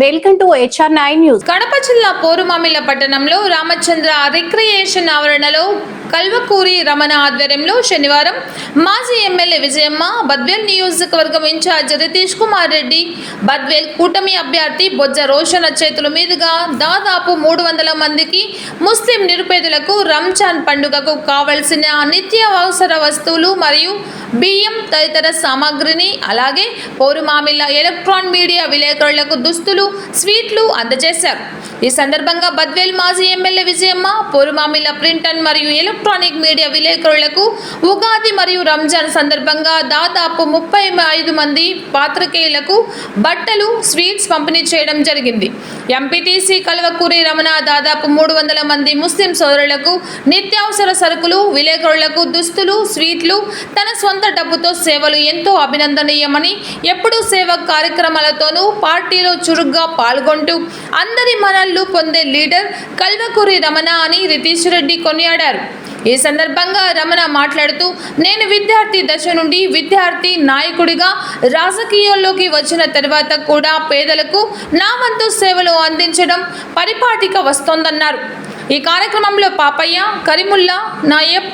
Welcome to HR9 news. Kadapa జిల్లా పోరుమామిళ్ల పట్టణంలో Ramachandra recreation ఆవరణలో కల్వకూరి రమణ ఆధ్వర్యంలో శనివారం మాజీ ఎమ్మెల్యే విజయమ్మ, బద్వేల్ నియోజకవర్గం ఇన్ఛార్జ్ రితీష్ కుమార్ రెడ్డి, బద్వేల్ కూటమి అభ్యర్థి బొజ్జ రోషన చేతుల మీదుగా దాదాపు 300 మందికి ముస్లిం నిరుపేదలకు రంజాన్ పండుగకు కావలసిన నిత్యావసర వస్తువులు మరియు బియ్యం తదితర సామాగ్రిని, అలాగే పోరుమామిళ్ల ఎలక్ట్రాన్ మీడియా విలేకరులకు దుస్తులు, స్వీట్లు అందజేశారు. ఈ సందర్భంగా బద్వేల్ మాజీ MLA Vijayamma, Porumamilla print and మరియు ఎలక్ట్రానిక్ మీడియా విలేకరులకు ఉగాది మరియు రంజాన్ సందర్భంగా దాదాపు 35 మంది పాత్రికేయులకు బట్టలు, స్వీట్స్ పంపిణీ చేయడం జరిగింది. ఎంపీటీసీ కల్వకూరి రమణ దాదాపు 300 మంది ముస్లిం సోదరులకు నిత్యావసర సరుకులు, విలేకరులకు దుస్తులు, స్వీట్లు, తన సొంత డబ్బుతో సేవలు ఎంతో అభినందనీయమని, ఎప్పుడూ సేవా కార్యక్రమాలతోనూ పార్టీలో చురుగ్గా పాల్గొంటూ అందరి మనల్లు పొందే లీడర్ కల్వకూరి రమణ అని రితీష్ రెడ్డి కొనియాడారు. ఈ సందర్భంగా రమణ మాట్లాడుతూ, నేను విద్యార్థి దశ నుండి విద్యార్థి నాయకుడిగా రాజకీయాల్లోకి వచ్చిన తర్వాత కూడా పేదలకు నా వంతు సేవలు అందించడం పరిపాటికి వస్తోందన్నారు. ఈ కార్యక్రమంలో పాపయ్య, కరీముల్లా, నాయబ్,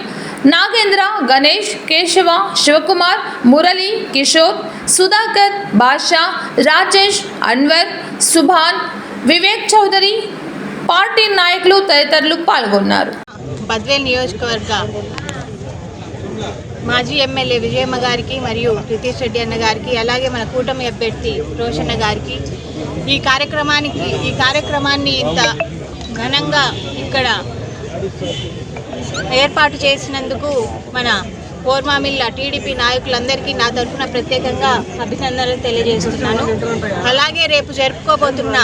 నాగేంద్ర, గణేష్, కేశవ, శివకుమార్, మురళి, కిషోర్, సుధాకర్, బాషా, రాజేష్, అన్వర్, సుభాన్, వివేక్ చౌదరి, పార్టీ నాయకులు తదితరులు పాల్గొన్నారు. బద్వేల్ నియోజకవర్గ మాజీ ఎమ్మెల్యే విజయమ్మ గారికి మరియు రితీష్ రెడ్డి అన్న గారికి, అలాగే మన కూటమి అభ్యర్థి రోషన్న గారికి ఈ కార్యక్రమాన్ని ఇంత ఘనంగా ఇక్కడ ఏర్పాటు చేసినందుకు మన పోరుమామిళ్ల టీడీపీ నాయకులందరికీ నా తరఫున ప్రత్యేకంగా అభినందనలు తెలియజేస్తున్నాను. అలాగే రేపు జరుపుకోబోతున్న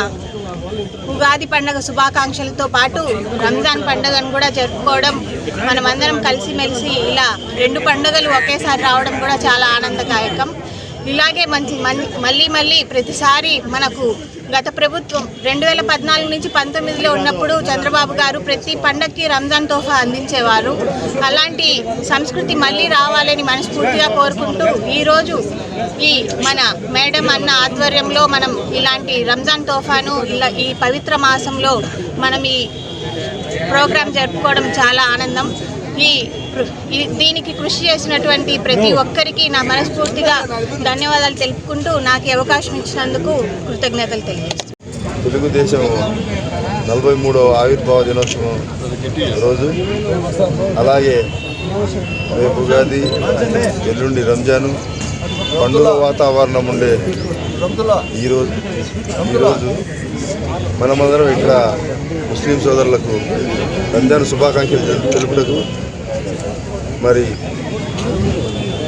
ఉగాది పండుగ శుభాకాంక్షలతో పాటు రంజాన్ పండుగను కూడా జరుపుకోవడం, మనమందరం కలిసిమెలిసి ఇలా 2 పండుగలు ఒకేసారి రావడం కూడా చాలా ఆనందదాయకం. ఇలాగే మళ్ళీ ప్రతిసారి మనకు గత ప్రభుత్వం 2014 నుంచి 19లో ఉన్నప్పుడు చంద్రబాబు గారు ప్రతి పండగకి రంజాన్ తోఫా అందించేవారు. అలాంటి సంస్కృతి మళ్ళీ రావాలని మనస్ఫూర్తిగా కోరుకుంటూ ఈరోజు ఈ మన మేడం అన్న ఆధ్వర్యంలో మనం ఇలాంటి రంజాన్ తోఫాను ఈ పవిత్ర మాసంలో మనం ఈ ప్రోగ్రాం జరుపుకోవడం చాలా ఆనందం. దీనికి కృషి చేసినటువంటి ప్రతి ఒక్కరికి నా మనస్ఫూర్తిగా ధన్యవాదాలు తెలుపుకుంటూ నాకు అవకాశం ఇచ్చినందుకు కృతజ్ఞతలు తెలియజేస్తున్నాను. తెలుగుదేశం 43వ ఆవిర్భావ దినోత్సవం రోజు, అలాగే రేపు ఉగాది, ఎల్లుండి రంజాను, పండుగ వాతావరణం ఉండే ఈరోజు మనమందరం ఇక్కడ ముస్లిం సోదరులకు రంజాన్ శుభాకాంక్షలు తెలుపుటకు మరి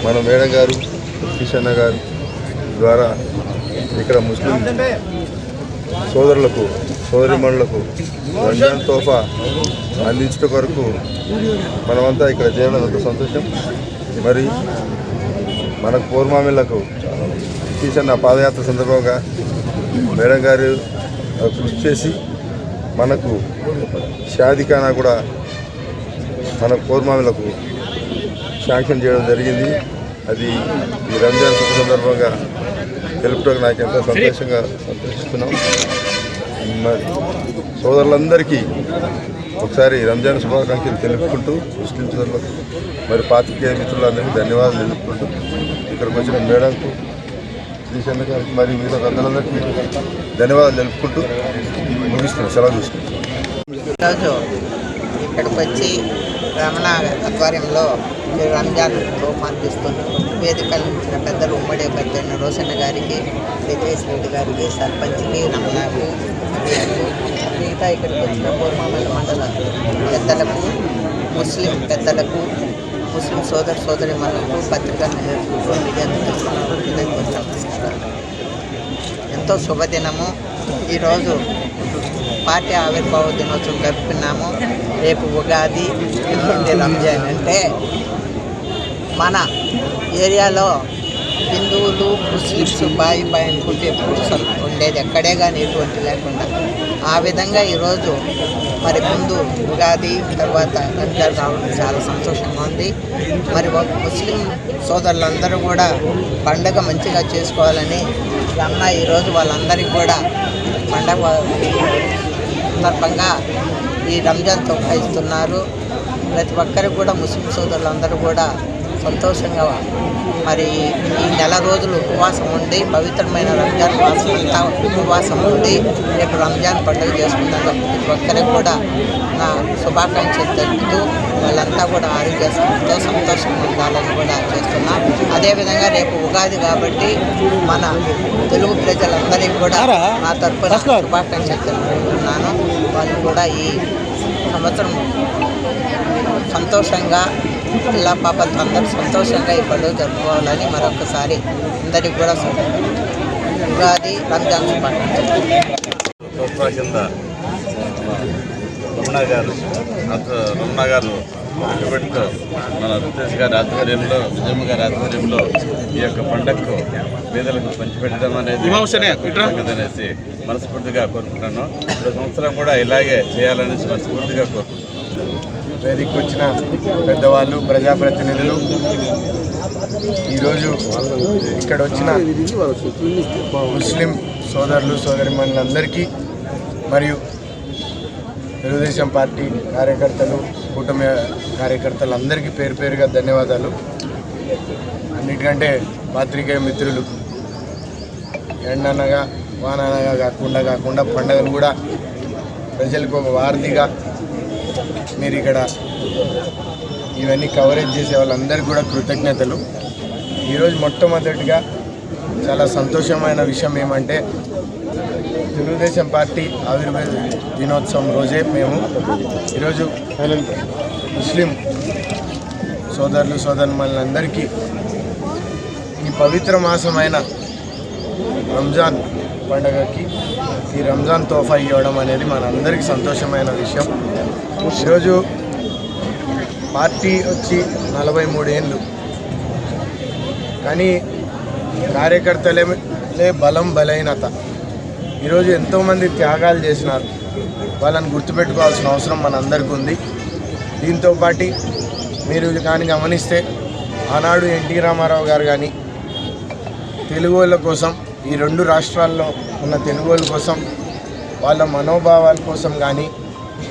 మన మేడం గారు, కిషన్ గారు ద్వారా ఇక్కడ ముస్లిం సోదరులకు, సోదరిమణులకు రంజాన్ తోఫా అందించడం కొరకు మనమంతా ఇక్కడ చేయడం ఎంతో సంతోషం. మరి మనకు పోరుమామిళ్లకు కిషన్ పాదయాత్ర సందర్భంగా మేడం గారు కృషి చేసి మనకు షాదిఖానా కూడా మన పోరుమామిళ్లకు శాంక్షన్ చేయడం జరిగింది. అది ఈ రంజాన్ శుభ సందర్భంగా తెలుపుటకు నాకు ఎంతో సంతోషిస్తున్నాం. మరి సోదరులందరికీ ఒకసారి రంజాన్ శుభాకాంక్షలు తెలుపుకుంటూ, ముస్లిం సోదరులకు మరి పాత్రికేయ మిత్రులందరికీ ధన్యవాదాలు తెలుపుకుంటూ, ఇక్కడికి వచ్చిన మేడంకు, శ్రీశన్న గారికి మరి మిగతా పెద్దలందరికీ ధన్యవాదాలు తెలుపుకుంటూ ముగిస్తున్నాం. సెలవు తీసుకుంటాం. ఈరోజు ఇక్కడికి వచ్చి రమణ ఆధ్వర్యంలో రంజాన్ అందిస్తుంది. వేదికలు ఇచ్చిన పెద్దలు ఉమ్మడి అభ్యర్థి రోషన్న గారికి, రితీష్ రెడ్డి గారికి, సర్పంచ్కి, రమణకు, మిగతా ఇక్కడికి వచ్చిన పోరుమామిళ్ల మండల పెద్దలకు, ముస్లిం పెద్దలకు, ముస్లిం సోదరిమణులకు, పత్రికా మీడియా ఎంతో శుభదినము. ఈరోజు పార్టీ ఆవిర్భావ దినోత్సవం జరుపుకున్నాము. రేపు ఉగాది, ఎల్లుండి రంజాన్. అంటే మన ఏరియాలో హిందువులు, ముస్లిమ్స్ బాయి అనుకుంటే ఎప్పుడు ఉండేది, ఎక్కడే కానీ ఎటువంటి లేకుండా. ఆ విధంగా ఈరోజు మరి ముందు ఉగాది, తర్వాత రంజాన్ రావడం చాలా సంతోషంగా ఉంది. మరి ముస్లిం సోదరులందరూ కూడా పండుగ మంచిగా చేసుకోవాలని రమణ ఈరోజు వాళ్ళందరికీ కూడా పండగ సందర్భంగా ఈ రంజాన్ తోఫా ఇస్తున్నారు. ప్రతి ఒక్కరికి కూడా ముస్లిం సోదరులందరూ కూడా సంతోషంగా మరి ఈ నెల రోజులు ఉపవాసం ఉండి పవిత్రమైన రంజాన్ మాసం అంతా ఉపవాసం ఉండి రేపు రంజాన్ పండుగ చేసుకుంటాను. ప్రతి ఒక్కరికి కూడా నా శుభాకాంక్షలు తెలుపుతూ వాళ్ళంతా కూడా ఆరోగ్యంతో సంతోషంగా ఉండాలని కూడా చేస్తున్నాం. అదేవిధంగా రేపు ఉగాది కాబట్టి మన తెలుగు ప్రజలందరికీ కూడా నా తరఫున శుభాకాంక్షలు తెలుపుతున్నాను. వాళ్ళు కూడా ఈ సంవత్సరం సంతోషంగా పిల్ల పాపలతో అందరూ సంతోషంగా ఈ పండుగ జరుపుకోవాలని మరొకసారి అందరికీ కూడా ఉగాది రంజాన్ శుభాకాంక్షలు. కింద రమణ గారు పెట్టుబడితో మన రితేష్ గారి ఆధ్వర్యంలో విజయమ్మ గారి ఆధ్వర్యంలో ఈ యొక్క పండగకు పేదలకు పంచిపెట్టడం అనేది అనేసి మనస్ఫూర్తిగా కోరుకుంటున్నాను. ప్రతి సంవత్సరం కూడా ఇలాగే చేయాలనేసి మనస్ఫూర్తిగా కోరుకుంటున్నాను. వేదికకు వచ్చిన పెద్దవాళ్ళు, ప్రజాప్రతినిధులు, ఈరోజు ఇక్కడ వచ్చిన ముస్లిం సోదరులు సోదరిమణులందరికీ మరియు తెలుగుదేశం పార్టీ కార్యకర్తలు, కూటమి కార్యకర్తలందరికీ పేరు పేరుగా ధన్యవాదాలు. అన్నిటికంటే పాత్రికేయ మిత్రులు ఎండనగా వాననగా కాకుండా పండుగను కూడా ప్రజలకు ఒక వారధిగా మీరు ఇక్కడ ఇవన్నీ కవరేజ్ చేసే వాళ్ళందరికీ కూడా కృతజ్ఞతలు. ఈరోజు మొట్టమొదటిగా చాలా సంతోషమైన విషయం ఏమంటే తెలుగుదేశం పార్టీ ఆవిర్భావ దినోత్సవం రోజే మేము ఈరోజు ముస్లిం సోదరులు సోదరులందరికీ ఈ పవిత్ర మాసమైన రంజాన్ పండుగకి ఈ రంజాన్ తోఫా ఇవ్వడం అనేది మనందరికీ సంతోషమైన విషయం. ఈరోజు పార్టీ వచ్చి 43 ఏళ్ళు, కానీ కార్యకర్తలే బలహీనత. ఈరోజు ఎంతోమంది త్యాగాలు చేసినారు, వాళ్ళని గుర్తుపెట్టుకోవాల్సిన అవసరం మనందరికీ ఉంది. దీంతోపాటు మీరు కానీ గమనిస్తే ఆనాడు ఎన్టీ రామారావు గారు కానీ తెలుగు వాళ్ళ కోసం, ఈ 2 రాష్ట్రాల్లో ఉన్న తెలుగు వాళ్ళ కోసం, వాళ్ళ మనోభావాల కోసం కానీ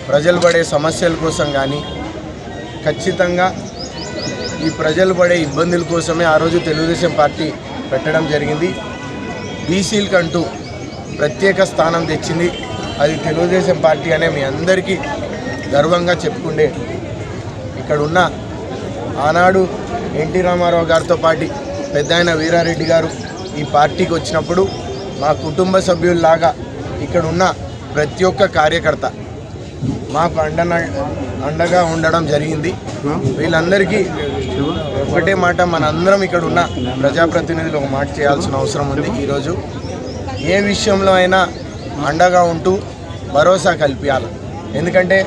ప్రజలు పడే సమస్యల కోసం కానీ ఖచ్చితంగా ఈ ప్రజలు పడే ఇబ్బందుల కోసమే ఆ రోజు తెలుగుదేశం పార్టీ పెట్టడం జరిగింది. బీసీలకంటూ ప్రత్యేక స్థానం తెచ్చింది అది తెలుగుదేశం పార్టీ అనే మీ అందరికీ గర్వంగా చెప్పుకుండే. ఇక్కడ ఉన్న ఆనాడు ఎన్టీ రామారావు గారితో పాటు పెద్దాయన వీరారెడ్డి గారు ఈ పార్టీకి వచ్చినప్పుడు మా కుటుంబ సభ్యుల్లాగా ఇక్కడ ఉన్న ప్రతి ఒక్క కార్యకర్త మాకు అండగా ఉండడం జరిగింది. వీళ్ళందరికీ ఒకటే మాట, మనందరం ఇక్కడ ఉన్న ప్రజాప్రతినిధులు ఒక మాట చేయాల్సిన అవసరం ఉంది. ఈరోజు ఏ విషయంలో అయినా అండగా ఉంటూ భరోసా కల్పించాలి. ఎందుకంటే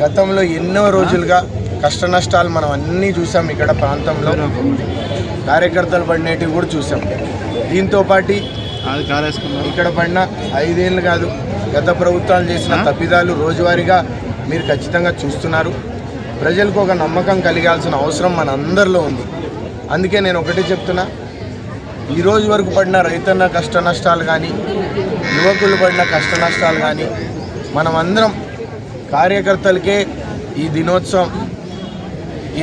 గతంలో ఎన్నో రోజులుగా కష్ట నష్టాలు మనం అన్నీ చూసాం. ఇక్కడ ప్రాంతంలో కార్యకర్తలు పడినవి కూడా చూసాం. దీంతోపాటు ఇక్కడ పడిన 5 ఏళ్ళు కాదు, గత ప్రభుత్వాలు చేసిన తప్పిదాలు రోజువారీగా మీరు ఖచ్చితంగా చూస్తున్నారు. ప్రజలకు ఒక నమ్మకం కలిగాల్సిన అవసరం మన అందరిలో ఉంది. అందుకే నేను ఒకటే చెప్తున్నా, ఈరోజు వరకు పడిన రైతన్న కష్ట నష్టాలు కానీ, యువకులు పడిన కష్ట నష్టాలు కానీ మనమందరం కార్యకర్తలకే ఈ దినోత్సవం,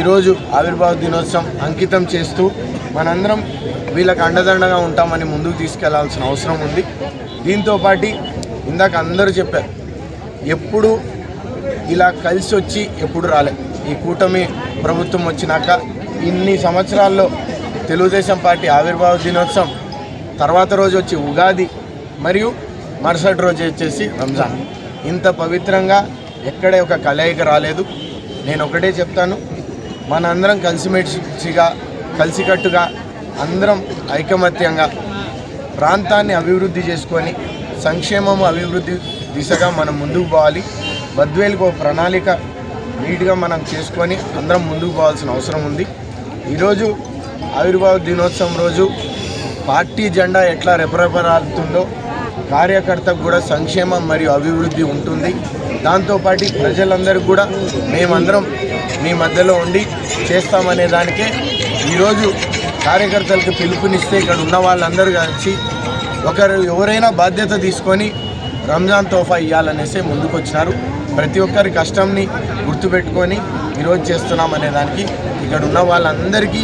ఈరోజు ఆవిర్భావ దినోత్సవం అంకితం చేస్తూ మనందరం వీళ్ళకి అండదండగా ఉంటామని ముందుకు తీసుకెళ్లాల్సిన అవసరం ఉంది. దీంతోపాటు ఇందాక అందరూ చెప్పారు, ఎప్పుడు ఇలా కలిసి వచ్చి ఎప్పుడు రాలే. ఈ కూటమి ప్రభుత్వం వచ్చినాక ఇన్ని సంవత్సరాల్లో తెలుగుదేశం పార్టీ ఆవిర్భావ దినోత్సవం తర్వాత రోజు వచ్చి ఉగాది మరియు మరుసటి రోజు వచ్చేసి రంజాన్, ఇంత పవిత్రంగా ఎక్కడే ఒక కలయిక రాలేదు. నేను ఒకటే చెప్తాను, మనందరం కలిసిమెలిసిగా కలిసికట్టుగా అందరం ఐకమత్యంగా ప్రాంతాన్ని అభివృద్ధి చేసుకొని సంక్షేమము అభివృద్ధి దిశగా మనం ముందుకు పోవాలి. బద్వేలుకు ఒక ప్రణాళిక నీట్గా మనం చేసుకొని అందరం ముందుకు పోవాల్సిన అవసరం ఉంది. ఈరోజు ఆవిర్భావ దినోత్సవం రోజు పార్టీ జెండా ఎట్లా రెపరెపరాడుతుందో కార్యకర్తకు కూడా సంక్షేమం మరియు అభివృద్ధి ఉంటుంది. దాంతోపాటు ప్రజలందరికీ కూడా మేమందరం మీ మధ్యలో ఉండి చేస్తామనే దానికే ఈరోజు కార్యకర్తలకు పిలుపునిస్తే ఇక్కడ ఉన్న వాళ్ళందరూ కలిసి ఎవరైనా బాధ్యత తీసుకొని రంజాన్ తోఫా ఇవ్వాలనేసి ముందుకు వచ్చినారు. ప్రతి ఒక్కరి కష్టంని గుర్తుపెట్టుకొని ఈరోజు చేస్తున్నాం అనే దానికి ఇక్కడ ఉన్న వాళ్ళందరికీ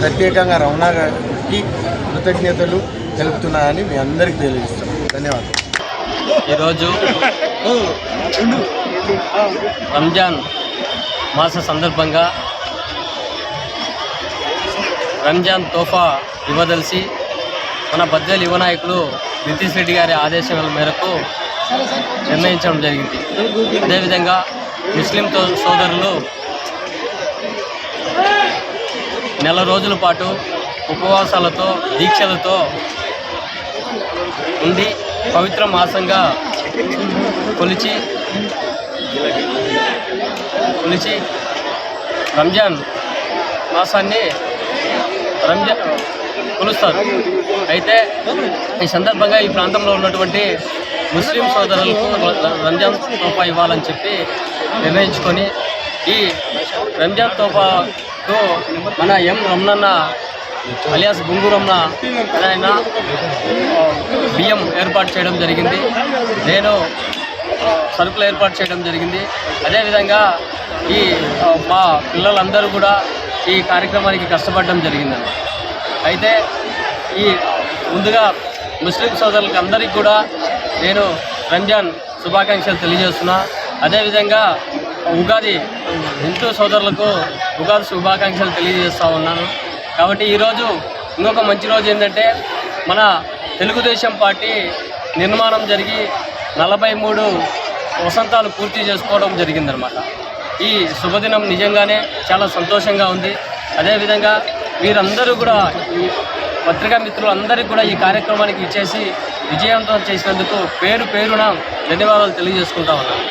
ప్రత్యేకంగా రమణ గారికి కృతజ్ఞతలు తెలుపుతున్నానని మీ అందరికీ తెలియజేస్తాను. ధన్యవాదాలు. ఈరోజు రంజాన్ మాస సందర్భంగా రంజాన్ తోఫా ఇవ్వదలిసి మన బద్వేలు యువ నాయకులు నితీష్ రెడ్డి గారి ఆదేశాల మేరకు నిర్ణయించడం జరిగింది. అదేవిధంగా ముస్లిం సోదరులు నెల రోజుల పాటు ఉపవాసాలతో దీక్షలతో ఉండి పవిత్ర మాసంగా కొలిచి రంజాన్ మాసాన్ని కొలుస్తారు. అయితే ఈ సందర్భంగా ఈ ప్రాంతంలో ఉన్నటువంటి ముస్లిం సోదరులకు రంజాన్ తోఫా ఇవ్వాలని చెప్పి నిర్ణయించుకొని ఈ రంజాన్ తోఫాకు మన ఎం రమణన్న అలియాస్ గుంగురమ్మ ఆయన బియ్యం ఏర్పాటు చేయడం జరిగింది. నేను సరుకులు ఏర్పాటు చేయడం జరిగింది. అదేవిధంగా ఈ మా పిల్లలందరూ కూడా ఈ కార్యక్రమానికి కష్టపడడం జరిగిందండి. అయితే ఈ ముందుగా ముస్లిం సోదరులకి అందరికీ కూడా నేను రంజాన్ శుభాకాంక్షలు తెలియజేస్తున్నా. అదేవిధంగా ఉగాది హిందూ సోదరులకు ఉగాది శుభాకాంక్షలు తెలియజేస్తూ ఉన్నాను. కాబట్టి ఈరోజు ఇంకొక మంచి రోజు ఏంటంటే మన తెలుగుదేశం పార్టీ నిర్మాణం జరిగి 43 వసంతాలు పూర్తి చేసుకోవడం జరిగిందనమాట. ఈ శుభదినం నిజంగానే చాలా సంతోషంగా ఉంది. అదేవిధంగా మీరందరూ కూడా ఈ పత్రికా మిత్రులు అందరికీ కూడా ఈ కార్యక్రమానికి ఇచ్చేసి విజయవంతం చేసినందుకు పేరున ధన్యవాదాలు తెలియజేసుకుంటా ఉన్నాను.